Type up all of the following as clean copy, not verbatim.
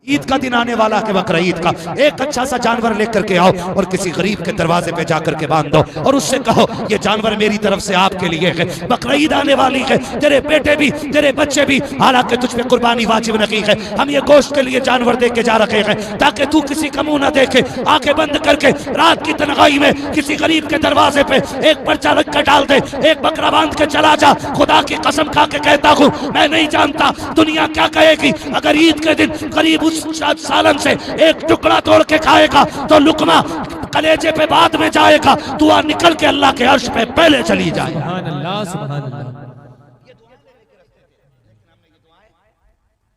ईद का दिन आने वाला है, बकरा ईद का एक अच्छा सा जानवर लेकर के आओ और किसी गरीब के दरवाजे पे जाकर के बांध दो और उससे कहो ये जानवर मेरी तरफ से आपके लिए है, बकरा ईद आने वाली है, तेरे बेटे भी तेरे बच्चे भी, हालांकि तुझ पे कुर्बानी वाजिब नहीं है, हम ये गोश्त के लिए जानवर दे के जा रखे हैं ताकि तू किसी का मुंह ना देखे, आंखें बंद करके रात की तन्हाई में किसी गरीब के दरवाजे पे एक पर्चा रख कर डाल दे, एक बकरा बांध के चला जा। खुदा की कसम खा के कहता हूँ, मैं नहीं जानता दुनिया क्या कहेगी अगर ईद के दिन करीब उस सालन से एक टुकड़ा तोड़ के खाएगा तो लुकमा कलेजे पे बाद में जाएगा, दुआ निकल के अल्लाह के अर्श पे पहले चली जाए। सुभान अल्लाह, सुभान अल्लाह।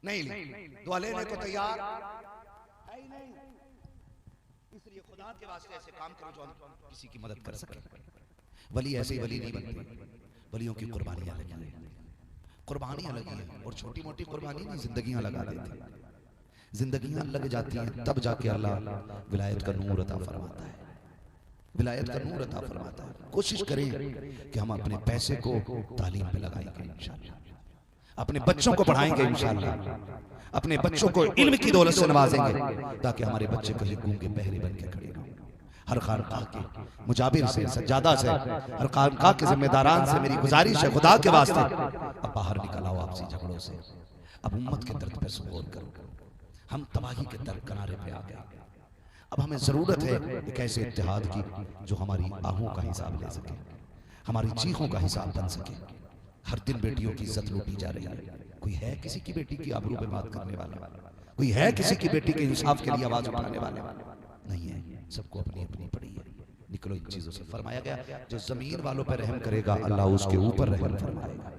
नहीं दुआ लेने को तैयार है ही नहीं, इसलिए खुदा के वास्ते ऐसे काम करो जो हम किसी की मदद कर सके। वली ऐसे ही वली नहीं बनते, वलियों की कुर्बानियां लगी है, कुर्बानियां लगी है और छोटी मोटी कुर्बानी नहीं, जिंदगियां लगा देते हैं, जिंदगियां लग जाती हैं तब जाके अल्लाह विलायत का नूर अता फरमाता है, विलायत का नूर अता फरमाता है। कोशिश करें कि हम अपने पैसे को तालीम पे लगाएंगे इंशाअल्लाह, अपने बच्चों को पढ़ाएंगे इंशाअल्लाह, अपने बच्चों को इल्म की दौलत से नवाजेंगे ताकि हमारे बच्चे कहीं गूंगे बहरे बन के खड़े हों। हर खानकाह के मुजाबिर से, सज्जादा से, हर खानकाह के जिम्मेदारान से मेरी गुजारिश है खुदा के वास्ते, अब बाहर निकल आओ आपसी झगड़ों से, अब उम्मत के दर्द पे सुबोर करो। हम तबाही के दर किनारे पे आ गए, अब हमें जरूरत है एक ऐसे इत्तेहाद की जो हमारी आहों का हिसाब ले सके, हमारी चीखों का हिसाब बन सके। हर दिन बेटियों की इज्जत लूटी जा रही है, कोई है किसी की बेटी की आबरू पे बात करने वाला, कोई है किसी की बेटी के इंसाफ के लिए आवाज उठाने वाला नहीं है, सबको अपनी अपनी पड़ी है। निकलो इन चीजों से। फरमाया गया जो जमीन वालों पर रहम करेगा अल्लाह उसके ऊपर रहम फरमाएगा,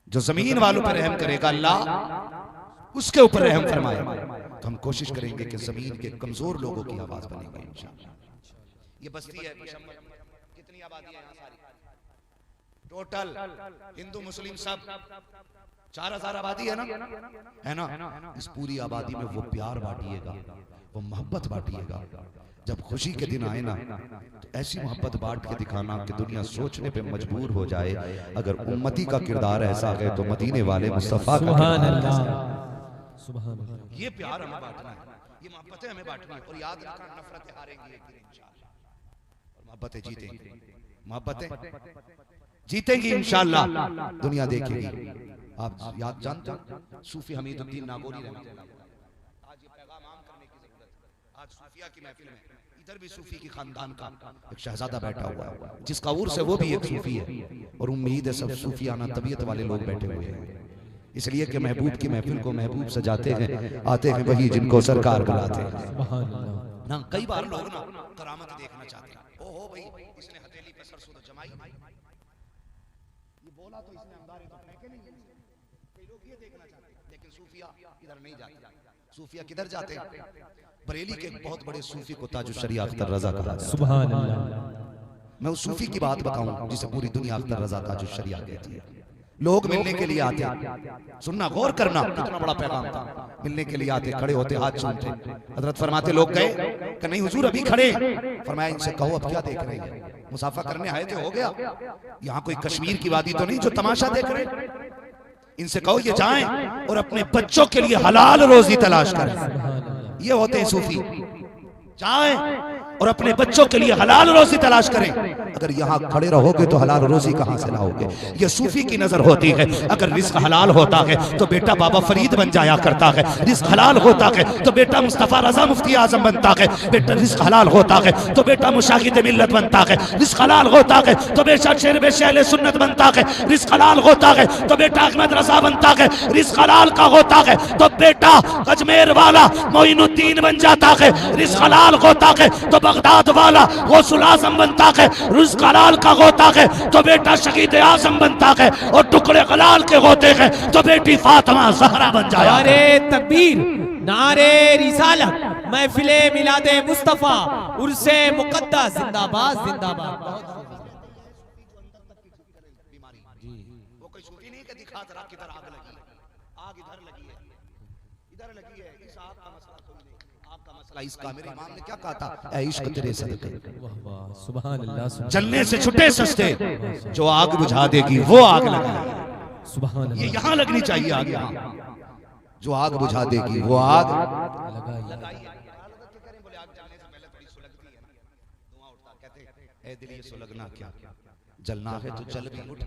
जो जमीन वालों पर रहम करेगा अल्लाह उसके ऊपर रहम फरमाएगा। तो हम कोशिश करेंगे कि जमीन के कमजोर लोगों की आवाज बनेगी इंशाअल्लाह। ये बस्ती है, कितनी आबादी है यहाँ सारी टोटल हिंदू मुस्लिम सब 4000 आबादी है ना, इस पूरी आबादी में वो प्यार बांटिएगा, वो मोहब्बत बांटिएगा। जब खुशी के दिन आए ना तो ऐसी मोहब्बत बांट के दिखाना कि दुनिया सोचने पे मजबूर हो जाए अगर उम्मती का किरदार ऐसा है तो मदीने वाले मुस्तफा का ये प्यार हमें बांटना है, ये मोहब्बतें हमें बांटनी है। और याद रखना नफरतें हारेंगी एक दिन इंशाअल्लाह और मोहब्बतें जीतेंगी, मोहब्बतें जीतेंगी इंशाअल्लाह, दुनिया देखेगी। आप याद जानते हो सूफी हमीदुद्दीन नागौरी रहमतुल्लाह, आज ये पैगाम आम करने की जरूरत है। आज सूफिया की महफिल में इधर भी सूफी की खानदान का एक शहजादा बैठा हुआ है जिसका उर्स है वो भी एक सूफी है और उम्मीद है सब सूफियाना तबीयत वाले लोग बैठे हुए हैं, इसलिए कि महबूब की महफिल को महबूब सजाते हैं, आते हैं वही जिनको सरकार बुलाते हैं ना। कई बार लोग ना करामत देखना चाहते हैं, ओहो भाई इसने हथेली पे सरसों तो जमाई, ये बोला तो इसने अंगारे तो फेंके नहीं, कई लोग ये देखना चाहते हैं। लेकिन सूफिया इधर नहीं जाते, सूफिया किधर जाते हैं? बरेली के एक बहुत बड़े सूफी को ताजुश शरिया अख्तर रजा कहा जाता है। सुभान अल्लाह। मैं उस सूफी की बात बताऊं जिसे पूरी दुनिया अख्तर रजा ताजुश शरिया कहती है। लोग मिलने के लिए आते, सुनना गौर करना कितना बड़ा पैगाम था। मिलने के लिए आते, खड़े होते, हाथ चूमते, हजरत फरमाते लोग गए कि नहीं हुजूर अभी खड़े। फरमाया इनसे कहो अब क्या देख रहे हैं, मुसाफा करने आए थे हो गया, यहाँ कोई कश्मीर की वादी तो नहीं जो तमाशा देख रहे। इनसे कहो ये जाएं और अपने बच्चों के लिए हलाल रोजी तलाश करें। ये होते हैं सूफी, जाएं और अपने बच्चों के लिए हलाल रोजी तलाश करें। अगर यहाँ खड़े रहोगे तो हलाल रोजी कहाँ से लाओगे? ये सूफी की नजर होती है। अगर रिस्क हलाल होता है तो बेटा बाबा फरीद बन जाया करता है, रिस्क हलाल होता है तो बेटा मुस्तफा रजा मुफ्ती आजम बनता है, बेटा रिस्क हलाल होता है तो बेटा मुशाहिद मिल्लत बनता है, रिस्क हलाल होता है तो बेटा शेर बेशैल सुन्नत बनता है, रिस्क हलाल होता है तो बेटा अहमद रजा बनता है, रिस्क हलाल का होता है तो बेटा अजमेर वाला मोइनुद्दीन बन जाता है, रिस्क हलाल होता है तो बगदाद वाला गौसुल आजम बनता है, रिज़्क़ हलाल का होता है तो बेटा शहीद आजम बनता है, और टुकड़े हलाल के होते हैं तो बेटी फातिमा ज़हरा बन जाए। नारे तकबीर, नारे रिसालत, महफिले मिलादे मुस्तफा, उर्से मुक़द्दस जिंदाबाद जिंदाबाद। वो कोई सूफी नहीं कि दिखा जरा किधर आग लगी है, आग इधर लगी है, इधर लगी है, इस आग का मसला कोई नहीं, आग का मसला इसका। मेरे इमाम ने क्या कहा था, ऐ इश्क तेरे सदके, सुभान अल्लाह। जलने से छुटे सस्ते, जो आग बुझा देगी वो आग लगा। सुभान अल्लाह। ये यहाँ लगनी चाहिए आग, यहाँ जो आग बुझा देगी वो आग लगाइए। बोले आग जलने से पहले थोड़ी सुलगती है ना, धुआं उठता, कहते हैं ए दिल ये सुलगना क्या, जलना है तो जल भी उठ,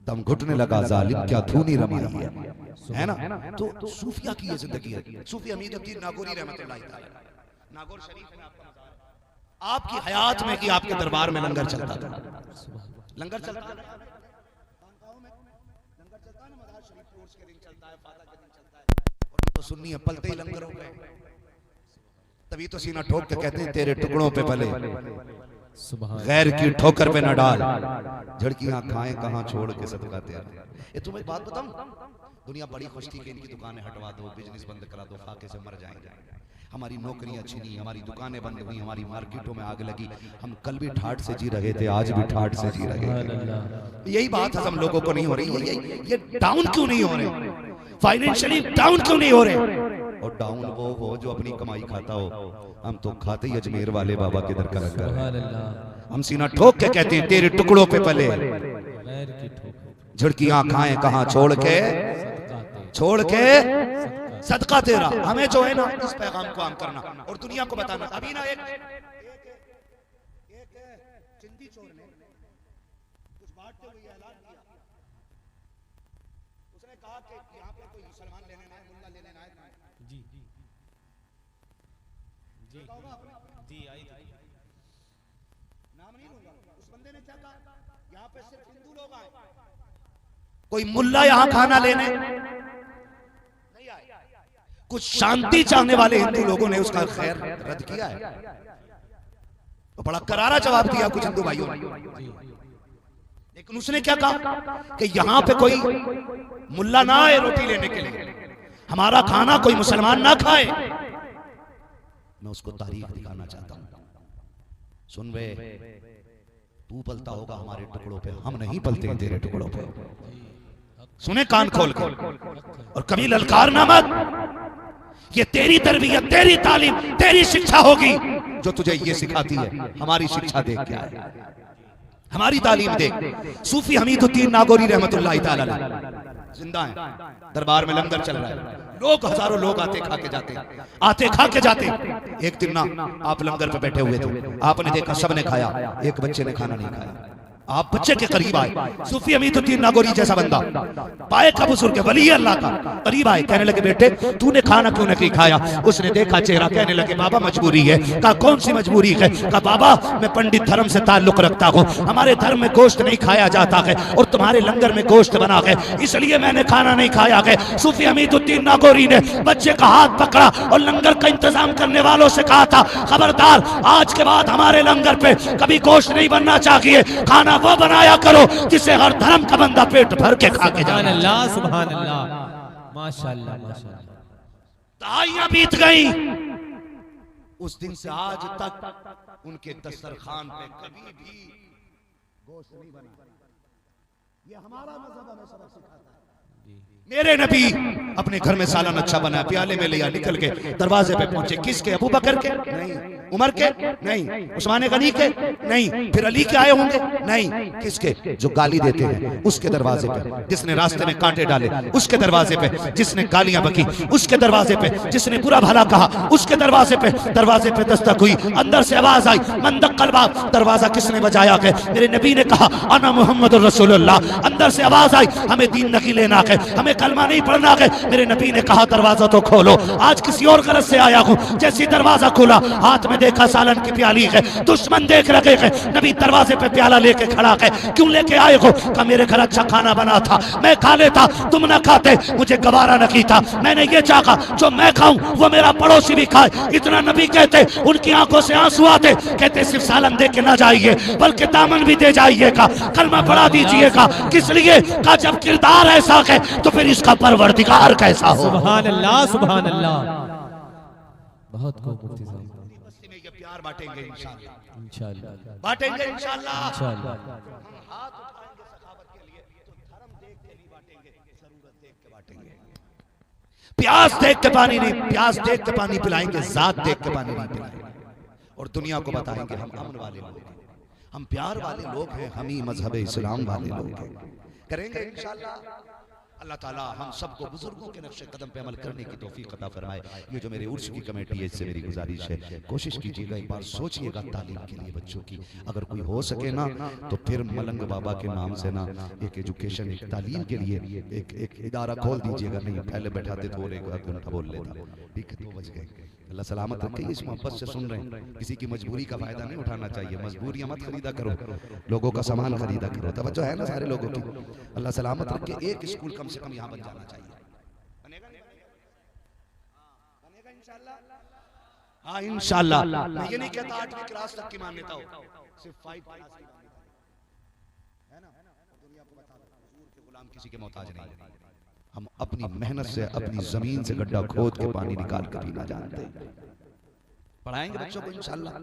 दम घुटने लगा जालिम क्या धूनी रमाई है ना। तो सूफिया की ये जिंदगी है। सूफी हमीदुद्दीन नागौरी रहमतुल्लाह अलैह, नागौर शरीफ में आपकी हयात में कि आपके दरबार में लंगर चलता था, लंगर चलता था, तो सुन्नी पलते ही लंगर हो गए। तभी तो सीना ठोक के कहते हैं तेरे टुकड़ों पे पले, गैर की ठोकर पे न डाल, झड़कियां खाएं कहां छोड़ के सदका तेरा। ये तुम्हें बात बताऊं, दुनिया बड़ी खुश थी कि इनकी दुकानें हटवा दो, बिजनेस बंद करा दो, फाके से मर जाएंगे। हमारी नौकरियां छीनी, हमारी दुकानें बंद हुई, हमारी मार्केटों में आग लगी। हम कल भी ठाठ से जी रहे थे, आज भी ठाठ से जी रहे हैं। यही बात हम लोगों को नहीं हो रही। ये डाउन क्यों नहीं हो रहे, फाइनेंशियली डाउन क्यों नहीं हो रहे? और डाउन वो हो जो अपनी कमाई खाता हो। हम तो खाते ही अजमेर वाले बाबा के दर का लंगर। हम सीना ठोक के कहते हैं तेरे टुकड़ों पे पले, झड़कियां खाएं कहां छोड़ के सदका तेरा। हमें जो है ना इस पैगाम को आम करना और दुनिया को बताना। अभी ना एक चिंदी चोर ने कुछ बांटते हुए ऐलान किया। उसने कहा कि यहाँ पे कोई मुसलमान लेने ना आए, मुल्ला लेने ना आए। जी जी जी जी आई नाम नहीं लूंगा। उस बंदे ने क्या कहा, यहाँ पे सिर्फ हिंदू लोग आए, कोई मुल्ला यहाँ खाना लेने नहीं आए। कुछ शांति चाहने वाले हिंदू लोगों ने उसका खैर रद्द किया है। तो बड़ा करारा जवाब दिया कुछ हिंदू भाइयों ने। लेकिन उसने क्या कहा कि यहां पे कोई मुल्ला ना आए रोटी लेने के लिए, हमारा खाना कोई मुसलमान ना खाए। मैं उसको तारीख दिखाना चाहता हूं। सुन वे, तू पलता होगा हमारे टुकड़ों पे, हम नहीं पलते हैं तेरे टुकड़ों पे। सुने कान खोल कर, और कभी ललकारना मत। ये तेरी तरबियत, तेरी तालीम, तेरी शिक्षा होगी जो तुझे ये सिखाती है। हमारी शिक्षा देख क्या है, हमारी तालीम देख। सूफी हमीदुद्दीन नागौरी रहमतुल्लाह ताला अलैह जिंदा है, दरबार में लंगर चल रहा है, लोग हजारों लोग आते खा के जाते, आते खा के जाते। एक दिन ना आप लंगर पे बैठे हुए थे, आपने देखा सबने खाया, एक बच्चे ने खाना नहीं खाया। आप बच्चे के करीब आए, सूफी हमीदुद्दीन नागौरी जैसा बंदा, पाए का बुजुर्ग वली अल्लाह का, करीब आए, कहने लगे बेटे तूने खाना क्यों नहीं खाया? उसने देखा चेहरा, कहने लगे बाबा मजबूरी है। कहा कौन सी मजबूरी है? कहा बाबा मैं पंडित धर्म से ताल्लुक रखता हूँ, हमारे धर्म में गोश्त नहीं खाया जाता है और तुम्हारे लंगर में गोश्त बना है, इसलिए मैंने खाना नहीं खाया है। सूफी हमीदुद्दीन नागौरी ने बच्चे का हाथ पकड़ा और लंगर का इंतजाम करने वालों से कहा था खबरदार, आज के बाद हमारे लंगर पे कभी गोश्त नहीं बनना चाहिए, खाना वो बनाया करो जिसे हर धर्म का बंदा पेट भर के खा के जाए। सुभान अल्लाह, माशाअल्लाह माशाअल्लाह। दहाइयां बीत गई, उस दिन से आज तक उनके दस्तरखान पे कभी भी गोश्त नहीं बना। ये हमारा मजहब हमें सबक सिखाता है। मेरे नबी अपने घर में सालन अच्छा बना, प्याले में लिया, निकल के दरवाजे पे पहुंचे। किसके? अबू बकर के? नहीं। उमर के? नहीं। उस्मान गनी के? नहीं। फिर अली के आए होंगे? नहीं। किसके? जो गाली देते हैं उसके दरवाजे पे, जिसने रास्ते में कांटे डाले उसके दरवाजे पे, जिसने गालियां बकी उसके दरवाजे पे, जिसने बुरा भला कहा उसके दरवाजे पे। दरवाजे पे दस्तक हुई, अंदर से आवाज आई मंदक कलबा। दरवाजा किसने बजाया है? मेरे नबी ने कहा अना मुहम्मद रसूलुल्लाह। अंदर से आवाज आई हमें दीन नहीं लेना है, हमें कलमा नहीं पढ़ना है। मेरे नबी ने कहा दरवाजा तो खोलो, आज किसी और गरज से आया हूँ। जैसे दरवाजा खोला, हाथ में देखा सालन की प्याली है, दुश्मन देख रहे हैं। नबी दरवाजे पे प्याला लेके खड़ा है, क्यों लेके आए हो? का मेरे घर अच्छा खाना बना था, मैं खा लेता, तुम ना खाते, मुझे गवारा नहीं था। मैंने ये चाहा जो मैं खाऊं वो मेरा पड़ोसी भी खाए। इतना नबी कहते, उनकी आंखों से आंसू आते, कहते सिर्फ सालन दे के ना जाइए बल्कि दामन भी दे जाइएगा, कलमा पढ़ा दीजिएगा। किस लिए? का जब किरदार ऐसा है तो फिर इसका परवरदिगार कैसा हो। सुभान अल्लाह सुभान अल्लाह। बहुत खूब मुफ्ती साहब, बस्ती में ये प्यार बांटेंगे इंशाअल्लाह, इंशाअल्लाह बांटेंगे इंशाअल्लाह। इंशाअल्लाह। हम हाथ उठाएंगे सखावत के लिए तो धर्म देख के नहीं बांटेंगे, जरूरत देख के बांटेंगे। प्यास देख के पानी नहीं, प्यास देख के पानी पिलाएंगे, जात देख के पानी नहीं पिलाएंगे। और दुनिया को बताएंगे हम अमन वाले लोग हैं, हम प्यार वाले लोग हैं, हम ही मजहब इस्लाम वाले लोग हैं। करेंगे इंशाअल्लाह। अल्लाह ताला हम सबको बुजुर्गों के नक्शे कदम पे अमल करने की तौफीक अता फरमाए। ये जो मेरे उर्स की कमेटी है, इससे मेरी गुजारिश है, कोशिश कीजिएगा, एक बार सोचिएगा तालीम के लिए बच्चों की, अगर कोई हो सके ना तो फिर मलंग बाबा के नाम से ना एक एजुकेशन, एक तालीम के लिए एक इदारा खोल दीजिएगा। नहीं पहले बैठाते तो और एक घंटा बोल लेता, ठीक है 2 बज गए। अल्लाह सलामत रखे। इस मोहब्बत से सुन रहे हैं, किसी की मजबूरी का फायदा नहीं उठाना चाहिए। मजबूरियां मत खरीदा करो, लोगों का सामान खरीदा करो। तवज्जो है ना सारे लोगों की। अल्लाह सलामत रखे। एक स्कूल कम से कम यहाँ बन जाना चाहिए। बनेगा इंशाल्लाह। हाँ इंशाल्लाह। मैं ये नहीं कहता 8वीं क्लास तक की मान्यता हो, सिर्फ 5 क्लास की है ना। दुनिया को बता दो हुजूर के गुलाम किसी के मोहताज नहीं। हम अपनी मेहनत से, अपनी जमीन से गड्ढा खोद के पानी निकाल कर भी ना जानते। पढ़ाएंगे बच्चों को इंशाल्लाह।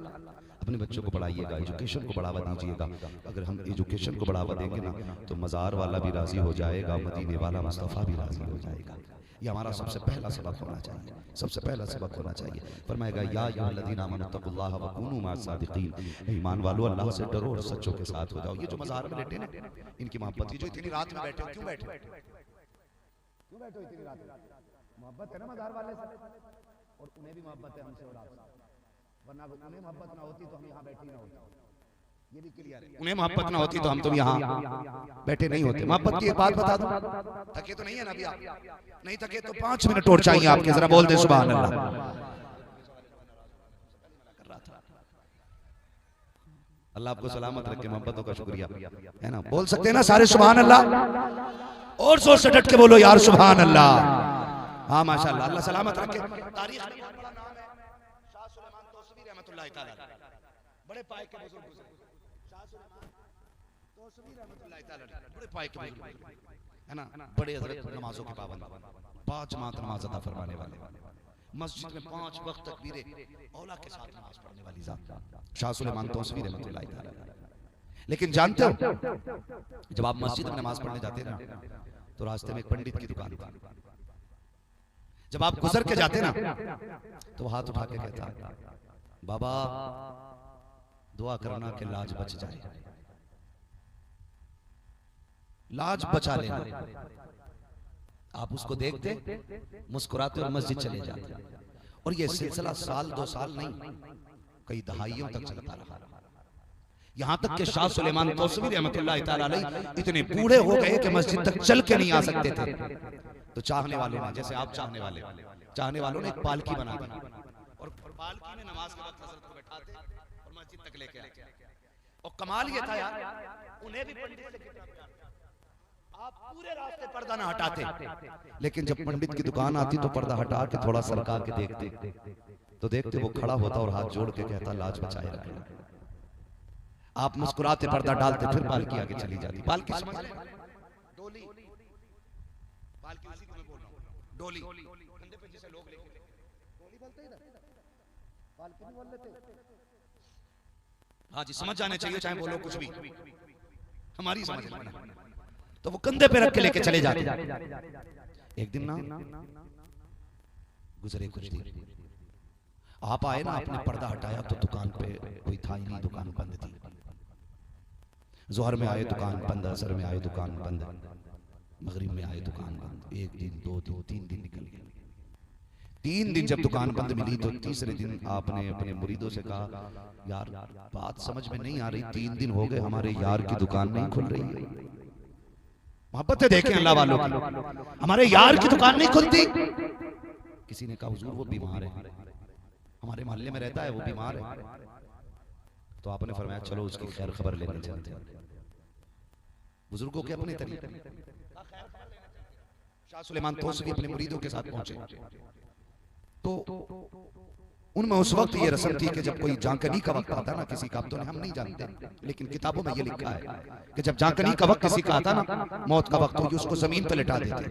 अपने बच्चों को पढ़ाइएगा, एजुकेशन को बढ़ावा दीजिएगा। अगर हम एजुकेशन को बढ़ावा देंगे ना तो मज़ार वाला भी राजी हो जाएगा, मदीने वाला मुस्तफ़ा भी राजी हो जाएगा। ये हमारा सबसे पहला सबक होना चाहिए, सबसे पहला सबक होना चाहिए। फरमाएगा या अय्युहल्लज़ीना आमनुत्तक़ुल्लाह व कूनू मअस-सादिक़ीन, ईमान वालों अल्लाह से डरो और सच्चों के साथ हो जाओ। ये जो मज़ार में बैठे ना, इनकी मोहब्बत, जो इतनी रात में बैठे हो, क्यों बैठे क्यों बैठे इतनी रात? मोहब्बत है ना मज़ार वाले से, और उन्हें भी मोहब्बत है हमसे और आपसे, वरना उन्हें मोहब्बत ना होती तो हम यहाँ बैठे ना होते। ये भी क्लियर है, उन्हें मोहब्बत ना होती तो हम तो यहाँ बैठे नहीं होते। मोहब्बत की एक बात बता दूं, थके तो नहीं है ना अभी आप? नहीं थके तो 5 मिनट और चाहिए आपके, जरा बोल दे सुभान अल्लाह। अल्लाह आपको सलामत रखे, मोहब्बतों का शुक्रिया है ना। बोल सकते हैं ना सारे सुभान अल्लाह? और जोर से डट के बोलो यार सुभान अल्लाह। हाँ माशाअल्लाह, अल्लाह सलामत रखे। तारीख में बहुत बड़ा नाम है शाह सुलेमान तौसवी रहमतुल्लाह तआला, बड़े पाए के बुजुर्ग गुजरे। शाह सुलेमान तौसवी रहमतुल्लाह तआला बड़े पाए के बुजुर्ग है ना, बड़े हजरत, नमाजों के पाबंद, 5 माह नमाज अता फरमाने वाले, मस्जिद में 5 वक्त तकबीरे औला के साथ नमाज पढ़ने वाली जात शाह सुलेमान तौसवी रहमतुल्लाह तआला। लेकिन जानते हो जब आप मस्जिद में नमाज पढ़ने जाते ना तो रास्ते में एक पंडित की दुकान थी। जब आप गुजर के जाते ना तो वो हाथ उठा के कहता, बाबा दुआ करना कि लाज बच जाए, लाज बचा लेना। आप उसको देखते, मुस्कुराते और मस्जिद चले जाते। और ये सिलसिला साल 2 साल नहीं, कई दहाइयों तक चलता रहा। यहाँ तक कि शाह सुलेमान तौसवी रहमतुल्लाह तआला अलैह इतने बूढ़े हो गए कि मस्जिद तक चल के नहीं आ सकते थे। तो चाहने वालों ने, जैसे आप चाहने वालों ने एक पालकी बना दी और पालकी में नमाज के वक्त हजरत को बैठाते और मस्जिद तक लेके आते। और कमाल ये था यार, उन्हें भी पंडित से कितना प्यार, आप पूरे रास्ते पर्दा ना हटाते, लेकिन जब पंडित की दुकान आती तो पर्दा हटा के थोड़ा सरका के देखते, तो देखते वो खड़ा होता और हाथ जोड़ के कहता लाज बचाए रखना। आप मुस्कुराते, पर्दा डालते, फिर पालकी आगे चली जाती। पालकी समझ लें, डोली, पालकी उसी को मैं बोल रहा हूं, डोली कंधे पे जिसे लोग लेके, डोली बोलते हैं ना, पालकी भी बोल लेते। हाँ जी, समझ जाने चाहिए चाहे बोलो कुछ भी, हमारी समझ लेना। तो वो कंधे पे रख के लेके चले जाते। एक दिन ना गुजरे कुछ दिन, आप आए ना, आपने पर्दा हटाया तो दुकान पे कोई था ही नहीं, दुकान बंद थी। जोहर में आए दुकान बंद, असर में आए दुकान बंद, मगरिब में आए दुकान बंद। 1 दिन 2 दिन 3 दिन निकल गए। 3 दिन जब दुकान बंद मिली तो तीसरे दिन आपने अपने मुरीदों से कहा, यार बात समझ में नहीं आ रही, 3 दिन हो गए हमारे यार की दुकान नहीं खुल रही है। मोहब्बतें देखें अल्लाह वालों की, हमारे यार की दुकान नहीं खुलती। किसी ने कहा हुजूर वो बीमार है, हमारे मोहल्ले में रहता है, वो बीमार है। तो आपने फरमाया चलो उसकी खैर खबर लेने चलते हैं। बुजुर्गों के अपने तरीके, शाह सुलेमान तौसवी अपने मुरीदों के साथ पहुंचे तो उनमें उस वक्त ये रस्म थी कि जब कोई जांकनी का वक्त आता ना किसी का, तो हम नहीं जानते लेकिन किताबों में ये लिखा है कि जब जांकनी का वक्त किसी का आता ना, मौत का वक्त हो, उसको जमीन पे लिटा देते,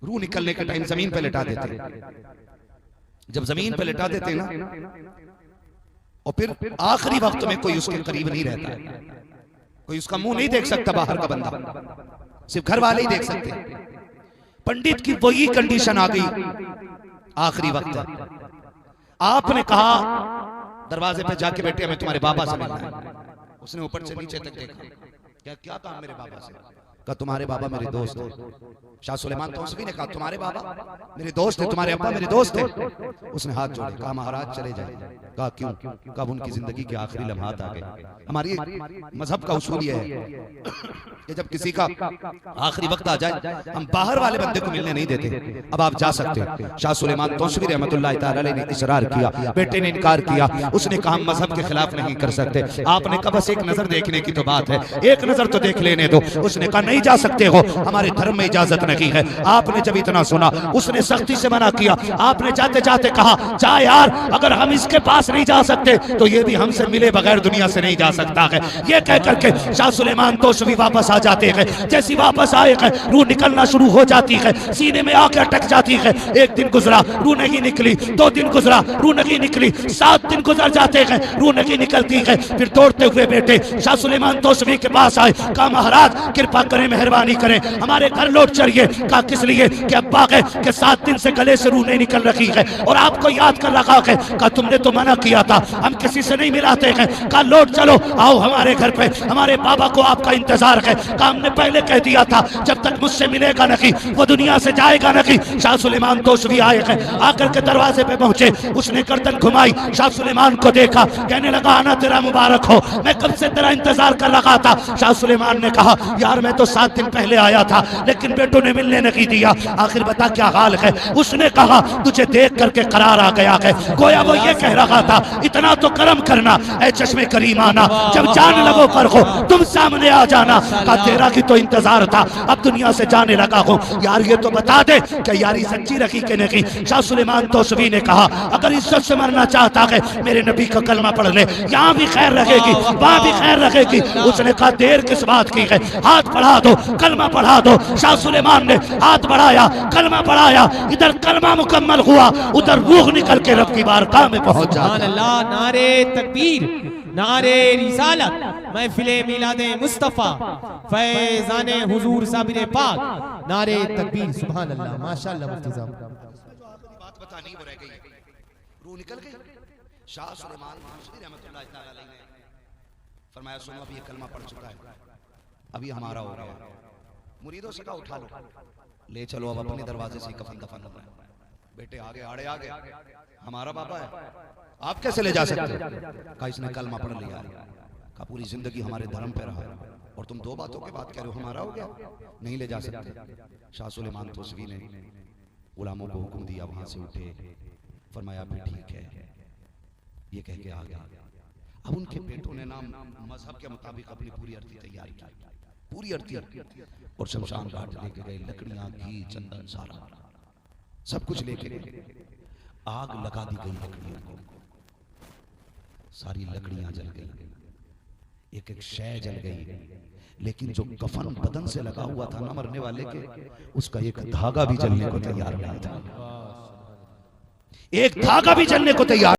रूह निकलने के टाइम जमीन पे लिटा देते। जब जमीन पे लिटा देते ना और फिर आखिरी वक्त में कोई उसके करीब नहीं रहता है, कोई उसका मुंह नहीं देख सकता, बाहर का बंदा, सिर्फ घर वाले ही देख सकते। पंडित की वही कंडीशन आ गई, आखिरी वक्त। आपने कहा दरवाजे पे जाके बैठे, हमें तुम्हारे बाबा से मिलना है। उसने ऊपर से नीचे तक देखा, क्या क्या काम मेरे बाबा से? कहा तुम्हारे बाबा मेरे दोस्त हैं। शाह सुलेमान तौसवी ने कहा तुम्हारे बाबा मेरे दोस्त हैं, तुम्हारे अब्बा मेरे दोस्त हैं। उसने हाथ जोड़े, कहा महाराज चले जाए। कहा क्यों? कब उनकी जिंदगी के आखिरी लम्हात आ गए। हमारी मजहब का उसूल यह है कि जब किसी का आखिरी वक्त आ जाए हम बाहर वाले बंदे को मिलने नहीं देते। अब आप जा सकते हैं। शाह सुलेमान तौसवी रहमतुल्लाह तआला अलैह ने इसरार किया, बेटे ने इनकार किया। उसने कहा हम मजहब के खिलाफ नहीं कर सकते। आपने कहा बस एक नजर देखने की तो बात है, एक नजर तो देख लेने दो। उसने कहा नहीं जा सकते हो, हमारे धर्म में इजाजत नहीं है। आपने जब इतना सुना उसने सख्ती से मना किया। आपने जाते जाते कहा जा यार, अगर हम इसके पास नहीं जा सकते तो ये भी हमसे मिले बगैर दुनिया से नहीं जा सकता है। ये कह करके शाह सुलेमान तौसवी वापस आ जाते हैं। जैसी वापस आए हैं रूह निकलना शुरू हो जाती है, सीने में आके अटक जाती है। एक दिन गुजरा रूह नहीं निकली, 2 दिन गुजरा रूह नहीं निकली, 7 दिन गुजर जाते हैं रूह नहीं निकलती है। फिर दौड़ते हुए बेटे शाह सुलेमान तौसवी के पास आए। कहा महाराज कृपा करें, मेहरबानी करें, हमारे घर लौट चलिए। कहा किस लिए? कि अब्बा के 7 दिन से गले से रूह नहीं निकल रही है और आपको याद कर रखा है। कहा तुमने तो मना किया था, हम किसी से नहीं मिलाते हैं। कहा लौट चलो, आओ हमारे घर पे, हमारे बाबा को आपका इंतजार है। कहा हमने पहले कह दिया था जब तक मुझसे मिलेगा नहीं वो दुनिया से जाएगा नहीं। शाह सुलेमान तौसवी आए हैं, आकर के दरवाजे पे पहुंचे। उसने गर्दन घुमाई, शाह सुलेमान को देखा, कहने लगा आना तेरा मुबारक हो, मैं कब से तेरा इंतजार कर रहा था। शाह सुलेमान ने कहा यार मैं तो 7 दिन पहले आया था लेकिन बेटों ने मिलने नहीं दिया, आखिर बता क्या हाल है। उसने कहा तुझे देख करके करार आ गया है। गोया वो ये कह रहा था इतना तो करम करना ऐ चश्मे करीमाना, जब जान लगो पर हो तुम सामने आ जाना। कहा तेरा की तो इंतजार था, अब दुनिया से जाने लगा हूँ। यार ये तो बता दे कि यारी सच्ची रखी कि नहीं। शाह सुलेमान तौसवी ने कहा अगर इज्जत से मरना चाहता है मेरे नबी का कलमा पढ़ ले, यहाँ भी खैर रहेगी वहाँ भी खैर रहेगी। उसने कहा देर किस बात की है, हाथ बढ़ा दो, कलमा पढ़ा दो। शाह सुलेमान ने हाथ बढ़ाया, कलमा पढ़ाया। इधर कलमा मुकम्मल हुआ, उधर रूह निकल के रब की बारगाह में पहुंच जाता। नारे तकबीर, नारे रिसालत, महफिले मिलादे मुस्तफा, फैजाने हुजूर साबिर पाक, नारे तकबीर, सुभान अल्लाह, माशाअल्लाह। मुफ्ती साहब बात बतानी वो रह गई, रूह निकल गई। शाह सुलेमान तौसवी रहमतुल्लाह तआला अलैह ने फरमाया सुनो अभी ये कलमा पढ़ चुका है, अभी हमारा हो गया। मुरीदों से कहा उठा लो, ले चलो अब अपने दरवाजे से कफन दफन होना है। बेटे आगे आड़े आ गए, हमारा बाबा है, आप कैसे ले जा सकते? कहा इसने कलमा पढ़ लिया। कहा पूरी जिंदगी हमारे धर्म पे रहा और तुम 2 बातों के बात कह रहे हो हमारा हो गया, नहीं ले जा सकते। शाह सुलेमान तौसवी ने गुलामों को हुक्म दिया, वहां से उठे, फरमाया भी ठीक है, ये कह के आ गया। अब उनके बेटों ने नाम मजहब के मुताबिक अपनी पूरी अर्थी तैयार की, पूरी अर्थी, और शमशान घाट लेके गए। लकड़ियां, घी, चंदन, सारा सब कुछ लेके गए। आग लगा दी गई लकड़ियों को, सारी लकड़ियां जल गई, एक एक शय जल गई। लेकिन जो कफन बदन से लगा हुआ था ना मरने वाले के, उसका एक धागा भी जलने को तैयार नहीं था, एक धागा भी जलने को तैयार